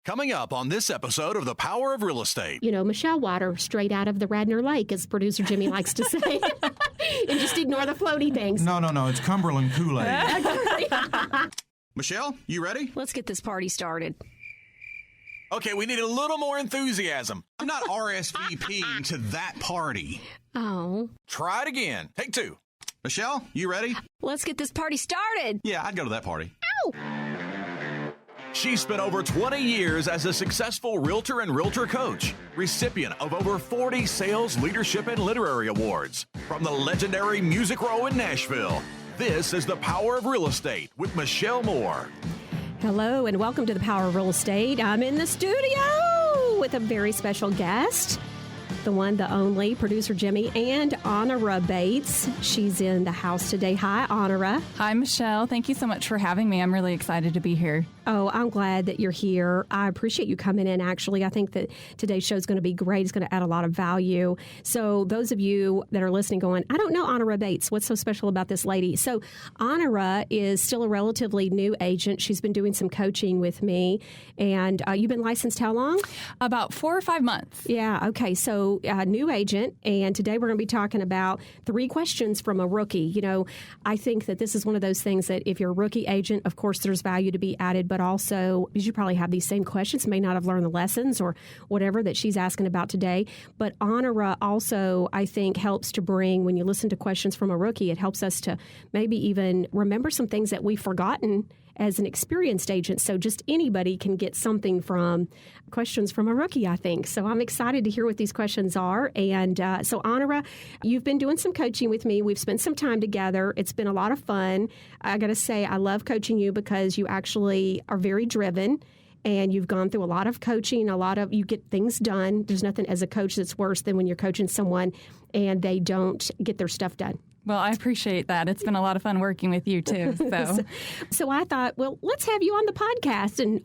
Coming up on this episode of The Power of Real Estate. You know, Michelle water straight out of the Radnor Lake, as producer Jimmy likes to say. And just ignore the floaty things. No, it's Cumberland Kool-Aid. Michelle, you ready? Let's get this party started. Okay, we need a little more enthusiasm. I'm not RSVPing to that party. Oh. Try it again. Take two. Michelle, you ready? Let's get this party started. Yeah, I'd go to that party. Ow! She spent over 20 years as a successful realtor and realtor coach, recipient of over 40 sales, leadership, and literary awards from the legendary Music Row in Nashville. This is The Power of Real Estate with Michelle Moore. Hello, and welcome to The Power of Real Estate. I'm in the studio with a very special guest. The one, the only, producer Jimmy, and Honora Bates. She's in the house today. Hi, Honora. Hi, Michelle. Thank you so much for having me. I'm really excited to be here. Oh, I'm glad that you're here. I appreciate you coming in, actually. I think that today's show is going to be great. It's going to add a lot of value. So those of you that are listening going, I don't know Honora Bates. What's so special about this lady? So Honora is still a relatively new agent. She's been doing some coaching with me. And you've been licensed how long? About 4 or 5 months. Yeah, okay. So new agent. And today we're going to be talking about 3 questions from a rookie. You know, I think that this is one of those things that if you're a rookie agent, of course, there's value to be added, but also, because you probably have these same questions, may not have learned the lessons or whatever that she's asking about today. But Honora also, I think, helps to bring, when you listen to questions from a rookie, it helps us to maybe even remember some things that we've forgotten as an experienced agent. So just anybody can get something from questions from a rookie, I think. So I'm excited to hear what these questions are. And so Honora, you've been doing some coaching with me. We've spent some time together. It's been a lot of fun. I got to say, I love coaching you because you actually are very driven. And you've gone through a lot of coaching, you get things done. There's nothing as a coach that's worse than when you're coaching someone and they don't get their stuff done. Well, I appreciate that. It's been a lot of fun working with you, too. So I thought, well, let's have you on the podcast. And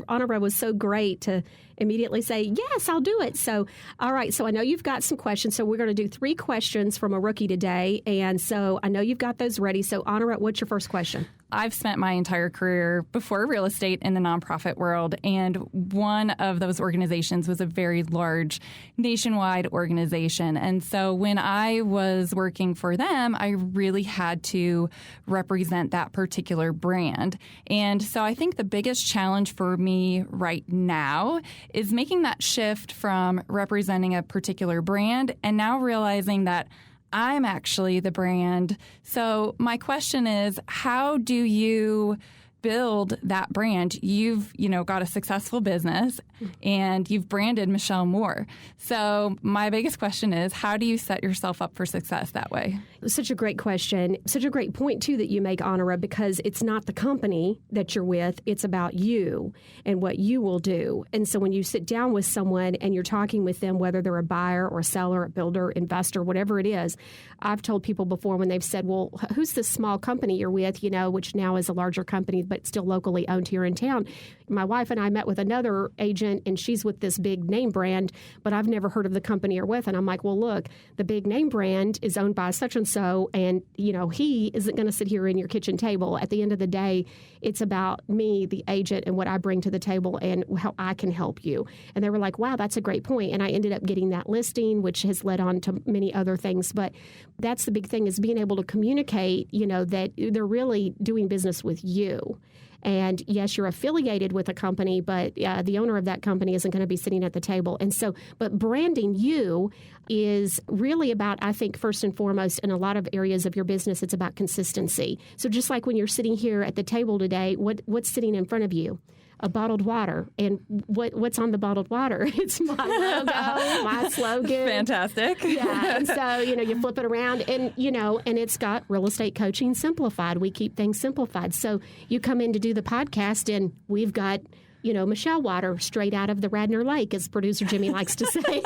Honora was so great to immediately say, yes, I'll do it. So, all right. So I know you've got some questions. So we're going to do 3 questions from a rookie today. And so I know you've got those ready. So Honora, what's your first question? I've spent my entire career before real estate in the nonprofit world, and one of those organizations was a very large nationwide organization. And so when I was working for them, I really had to represent that particular brand. And so I think the biggest challenge for me right now is making that shift from representing a particular brand and now realizing that I'm actually the brand. So my question is, how do you build that brand? You've, got a successful business and you've branded Michelle Moore. So my biggest question is, how do you set yourself up for success that way? Such a great question. Such a great point, too, that you make, Honora, because it's not the company that you're with. It's about you and what you will do. And so when you sit down with someone and you're talking with them, whether they're a buyer or a seller, a builder, investor, whatever it is, I've told people before when they've said, well, who's this small company you're with, which now is a larger company, but still locally owned here in town. My wife and I met with another agent, and she's with this big name brand, but I've never heard of the company you're with. And I'm like, well, look, the big name brand is owned by such and so, and, he isn't going to sit here in your kitchen table. At the end of the day, it's about me, the agent, and what I bring to the table and how I can help you. And they were like, wow, that's a great point. And I ended up getting that listing, which has led on to many other things. But that's the big thing, is being able to communicate, that they're really doing business with you. And yes, you're affiliated with a company, but the owner of that company isn't going to be sitting at the table. And so, but branding you is really about, I think, first and foremost, in a lot of areas of your business, it's about consistency. So just like when you're sitting here at the table today, what's sitting in front of you? A bottled water. And what's on the bottled water? It's my logo, my slogan. Fantastic. Yeah. And so, you flip it around and, and it's got real estate coaching simplified. We keep things simplified. So you come in to do the podcast and we've got, Michelle water straight out of the Radnor Lake, as producer Jimmy likes to say.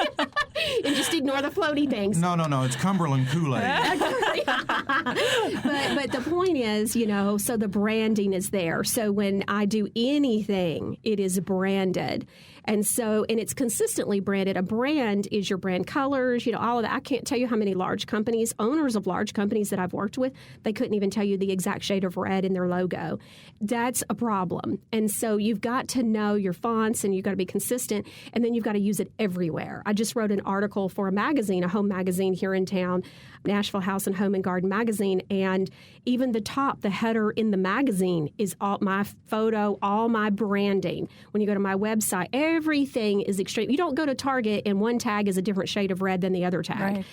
and just ignore the floaty things. No, it's Cumberland Kool-Aid. But the point is, so the branding is there. So when I do anything, it is branded. And it's consistently branded. A brand is your brand colors, all of that. I can't tell you how many large companies, owners of large companies that I've worked with, they couldn't even tell you the exact shade of red in their logo. That's a problem. And so you've got to know your fonts and you've got to be consistent, and then you've got to use it everywhere. I just wrote an article for a magazine, a home magazine here in town, Nashville House and Home and Garden magazine, and even the header in the magazine is all my photo, all my branding. When you go to my website, everything is extreme. You don't go to Target and one tag is a different shade of red than the other tag. Right.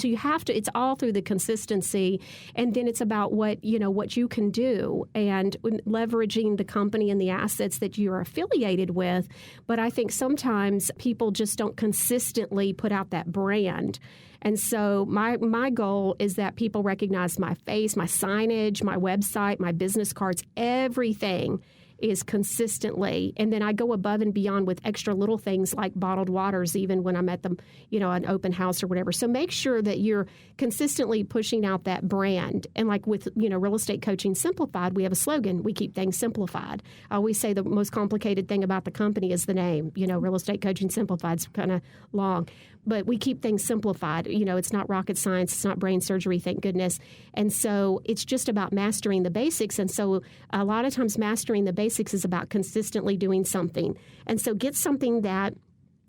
So you have to. It's all through the consistency, and then it's about what you can do and leveraging the company and the assets that you're affiliated with. But I think sometimes people just don't consistently put out that brand. And so my goal is that people recognize my face, my signage, my website, my business cards, everything is consistently. And then I go above and beyond with extra little things like bottled waters, even when I'm at an open house or whatever. So make sure that you're consistently pushing out that brand. And like with, Real Estate Coaching Simplified, we have a slogan: we keep things simplified. I always say the most complicated thing about the company is the name. Real Estate Coaching Simplified is kind of long. But we keep things simplified. It's not rocket science. It's not brain surgery, thank goodness. And so it's just about mastering the basics. And so a lot of times mastering the basics is about consistently doing something. And so get something that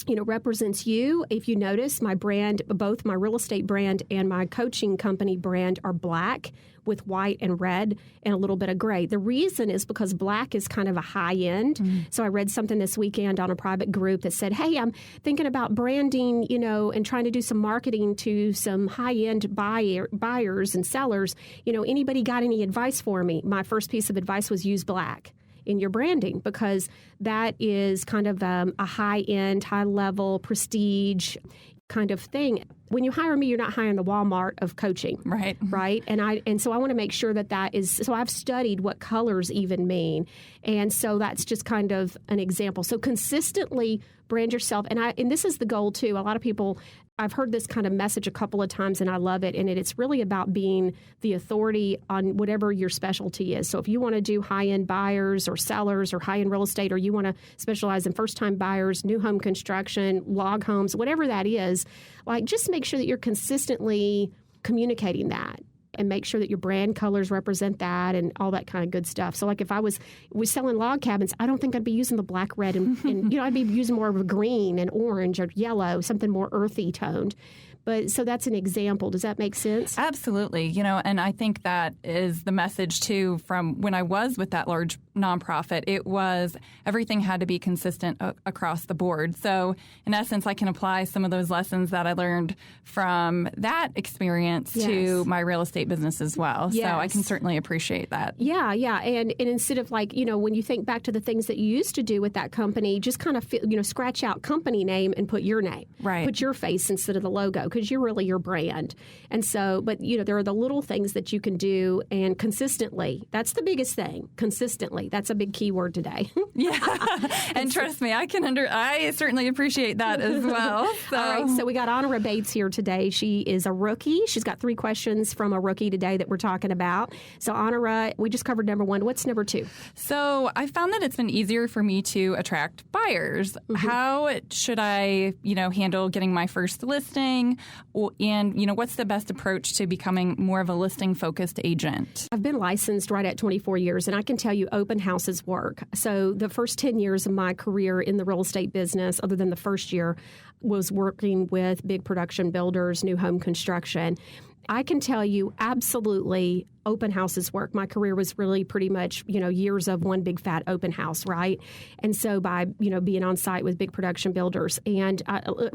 represents you. If you notice, my brand, both my real estate brand and my coaching company brand, are black with white and red and a little bit of gray. The reason is because black is kind of a high end. Mm-hmm. So I read something this weekend on a private group that said, hey, I'm thinking about branding, and trying to do some marketing to some high end buyers and sellers. Anybody got any advice for me? My first piece of advice was use black in your branding, because that is kind of a high-end, high-level, prestige kind of thing. When you hire me, you're not hiring the Walmart of coaching. Right. And so I want to make sure that is, so I've studied what colors even mean. And so that's just kind of an example. So consistently brand yourself. And this is the goal too. A lot of people, I've heard this kind of message a couple of times and I love it. And it's really about being the authority on whatever your specialty is. So if you want to do high-end buyers or sellers or high-end real estate, or you want to specialize in first-time buyers, new home construction, log homes, whatever that is, just make sure that you're consistently communicating that. And make sure that your brand colors represent that and all that kind of good stuff. So if I was selling log cabins, I don't think I'd be using the black, red, and I'd be using more of a green and orange or yellow, something more earthy toned. But so that's an example. Does that make sense? Absolutely. And I think that is the message, too, from when I was with that large nonprofit. It was everything had to be consistent across the board. So in essence, I can apply some of those lessons that I learned from that experience to my real estate business as well. Yes. So I can certainly appreciate that. Yeah. And instead of when you think back to the things that you used to do with that company, just kind of, scratch out company name and put your name. Right. Put your face instead of the logo, because you're really your brand. And so, but there are the little things that you can do, and consistently. That's the biggest thing. Consistently. That's a big key word today. Yeah. And trust me, I certainly appreciate that as well. So. All right. So we got Honora Bates here today. She is a rookie. She's got 3 questions from a rookie today that we're talking about. So Honora, we just covered number 1. What's number 2? So I found that it's been easier for me to attract buyers. Mm-hmm. How should I, handle getting my first listing? And, what's the best approach to becoming more of a listing-focused agent? I've been licensed right at 24 years, and I can tell you open houses work. So the first 10 years of my career in the real estate business, other than the first year, was working with big production builders, new home construction. I can tell you absolutely open houses work. My career was really pretty much, years of one big fat open house, right? And so by, being on site with big production builders. And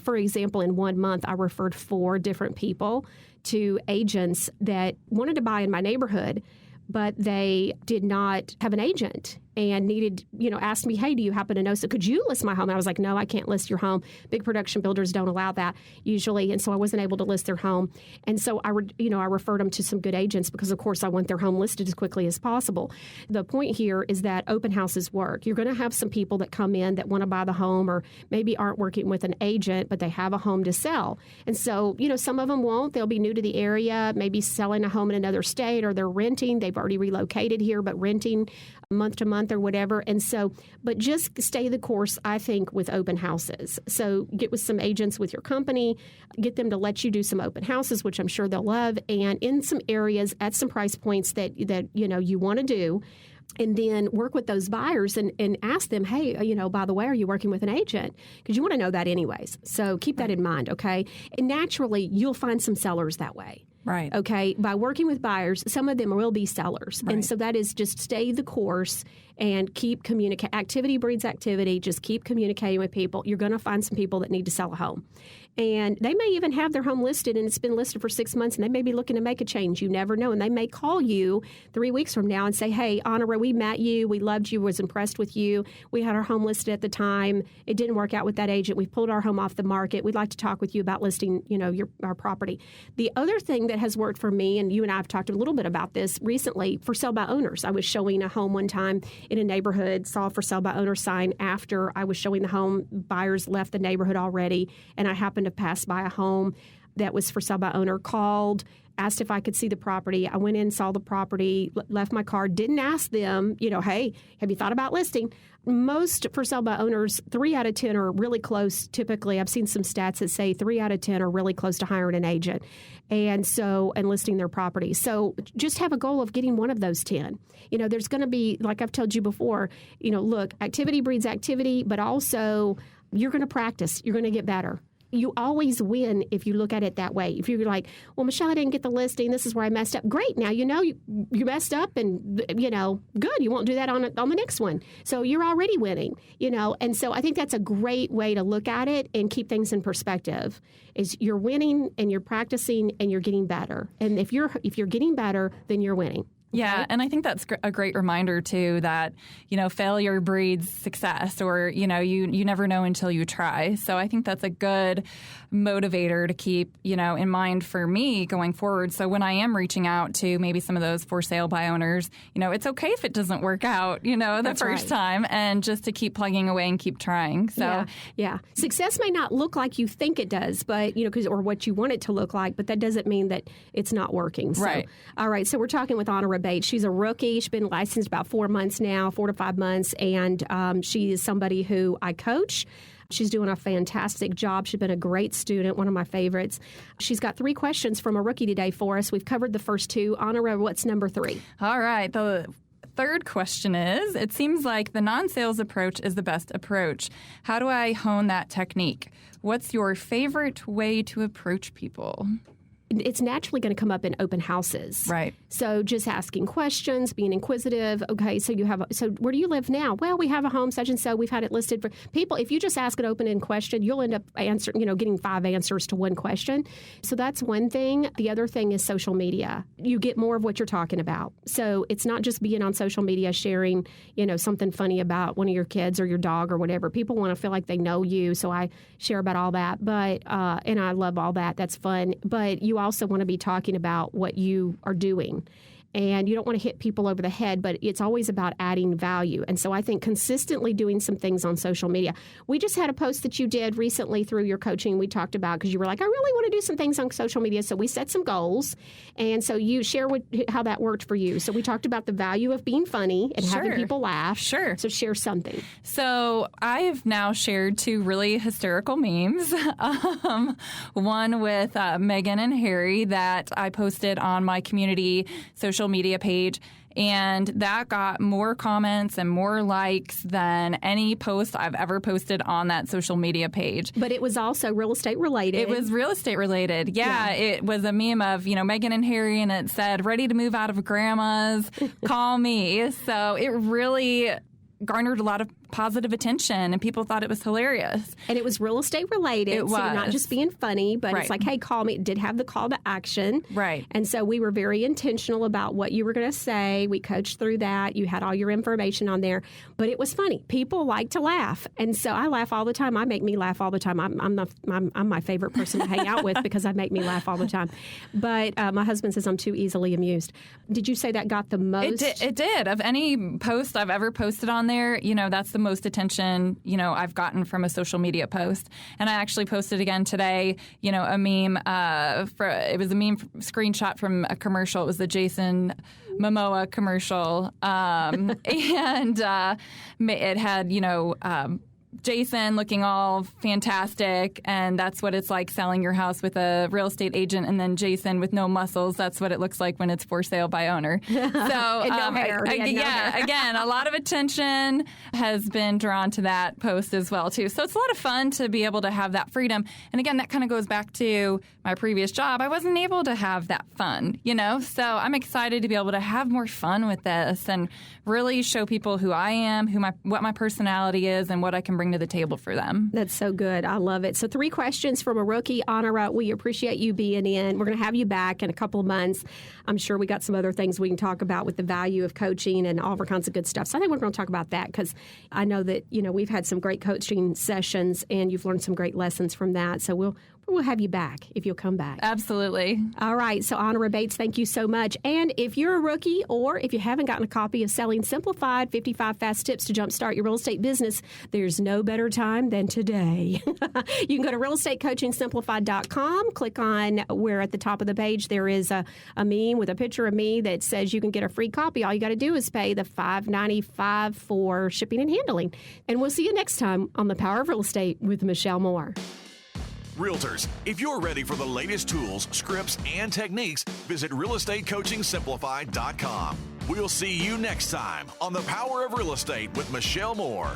for example, in 1 month, I referred 4 different people to agents that wanted to buy in my neighborhood, but they did not have an agent. and needed, asked me, hey, do you happen to know, so could you list my home? And I was like, no, I can't list your home. Big production builders don't allow that usually. And so I wasn't able to list their home. And so I referred them to some good agents because, of course, I want their home listed as quickly as possible. The point here is that open houses work. You're going to have some people that come in that want to buy the home or maybe aren't working with an agent, but they have a home to sell. And so, some of them won't. They'll be new to the area, maybe selling a home in another state, or they're renting. They've already relocated here, but renting month to month or whatever. And so, but just stay the course, I think, with open houses. So get with some agents with your company, get them to let you do some open houses, which I'm sure they'll love, and in some areas at some price points that you want to do. And then work with those buyers and ask them, hey, by the way, are you working with an agent? Because you want to know that anyways. So keep that in mind, okay? And naturally, you'll find some sellers that way. Right. Okay. By working with buyers, some of them will be sellers. Right. And so that is just stay the course and keep communicating. Activity breeds activity. Just keep communicating with people. You're going to find some people that need to sell a home. And they may even have their home listed and it's been listed for 6 months and they may be looking to make a change. You never know. And they may call you 3 weeks from now and say, hey, Honora, we met you. We loved you. Was impressed with you. We had our home listed at the time. It didn't work out with that agent. We pulled our home off the market. We'd like to talk with you about listing, our property. The other thing that has worked for me, and you and I have talked a little bit about this recently, for sale by owners. I was showing a home one time in a neighborhood, saw a for sale by owner sign after I was showing the home. Buyers left the neighborhood already, and I happened to pass by a home that was for sale by owner, called, asked if I could see the property. I went in, saw the property, left my card, didn't ask them, hey, have you thought about listing? Most for sale by owners, 3 out of 10 are really close. Typically, I've seen some stats that say 3 out of 10 are really close to hiring an agent and listing their property. So just have a goal of getting one of those 10. There's going to be, like I've told you before, look, activity breeds activity, but also you're going to practice. You're going to get better. You always win if you look at it that way. If you're like, well, Michelle, I didn't get the listing. This is where I messed up. Great. Now, you messed up and, good. You won't do that on the next one. So you're already winning, And so I think that's a great way to look at it and keep things in perspective is you're winning and you're practicing and you're getting better. And if you're getting better, then you're winning. Yeah, and I think that's a great reminder, too, that, failure breeds success or, you never know until you try. So I think that's a good motivator to keep, in mind for me going forward. So when I am reaching out to maybe some of those for sale by owners, it's okay if it doesn't work out, the first time, and just to keep plugging away and keep trying. So yeah. Success may not look like you think it does, but, or what you want it to look like, but that doesn't mean that it's not working. So, right. All right. So we're talking with Honora. She's a rookie. She's been licensed about 4 months now, 4 to 5 months, and she is somebody who I coach. She's doing a fantastic job. She's been a great student, one of my favorites. She's got 3 questions from a rookie today for us. We've covered the first 2. Honora, what's number 3? All right. The third question is, it seems like the non-sales approach is the best approach. How do I hone that technique? What's your favorite way to approach people? It's naturally going to come up in open houses. Right. So just asking questions, being inquisitive. Okay, so where do you live now? Well, we have a home such and so. We've had it listed for people. If you just ask an open-ended question, you'll end up getting 5 answers to one question. So that's one thing. The other thing is social media. You get more of what you're talking about. So it's not just being on social media sharing, something funny about one of your kids or your dog or whatever. People want to feel like they know you. So I share about all that. But and I love all that. That's fun. But you also want to be talking about what you are doing. And you don't want to hit people over the head, but it's always about adding value. And so I think consistently doing some things on social media. We just had a post that you did recently through your coaching we talked about because you were like, I really want to do some things on social media. So we set some goals. And so you share how that worked for you. So we talked about the value of being funny and having people laugh. Sure. So share something. So I've now shared 2 really hysterical memes. One with Meghan and Harry that I posted on my community social media page, and that got more comments and more likes than any post I've ever posted on that social media page. But it was also real estate related. It was real estate related. Yeah. It was a meme of, Meghan and Harry, and it said, ready to move out of grandma's, call me. So it really garnered a lot of positive attention, and people thought it was hilarious. And it was real estate related. It was. So you're not just being funny, but Right. it's like, hey, call me. It did have the call to action. Right. And so we were very intentional about what you were going to say. We coached through that. You had all your information on there, but it was funny. People like to laugh. And so I laugh all the time. I make me laugh all the time. I'm my favorite person to hang out with because I make me laugh all the time. But my husband says I'm too easily amused. Did you say that got the most? It did. Of any post I've ever posted on there, that's the most attention, I've gotten from a social media post. And I actually posted again today, a meme. It was a meme screenshot from a commercial. It was the Jason Momoa commercial. And it had, Jason looking all fantastic, and that's what it's like selling your house with a real estate agent, and then Jason with no muscles. That's what it looks like when it's for sale by owner. So, And no hair. Again, a lot of attention has been drawn to that post as well, too. So it's a lot of fun to be able to have that freedom. And again, that kind of goes back to my previous job. I wasn't able to have that fun, So I'm excited to be able to have more fun with this and really show people who I am, what my personality is, and what I can bring to the table for them. That's so good. I love it. So 3 questions from a rookie. Honora, we appreciate you being in. We're going to have you back in a couple of months. I'm sure we got some other things we can talk about with the value of coaching and all kinds of good stuff. So I think we're going to talk about that because I know that, we've had some great coaching sessions and you've learned some great lessons from that. So we'll have you back if you'll come back. Absolutely. All right. So Honora Bates, thank you so much. And if you're a rookie or if you haven't gotten a copy of Selling Simplified, 55 Fast Tips to Jumpstart Your Real Estate Business, there's no better time than today. You can go to realestatecoachingsimplified.com, click on where at the top of the page there is a meme with a picture of me that says you can get a free copy. All you got to do is pay the $5.95 for shipping and handling. And we'll see you next time on The Power of Real Estate with Michelle Moore. Realtors, if you're ready for the latest tools, scripts, and techniques, visit realestatecoachingsimplified.com. We'll see you next time on The Power of Real Estate with Michelle Moore.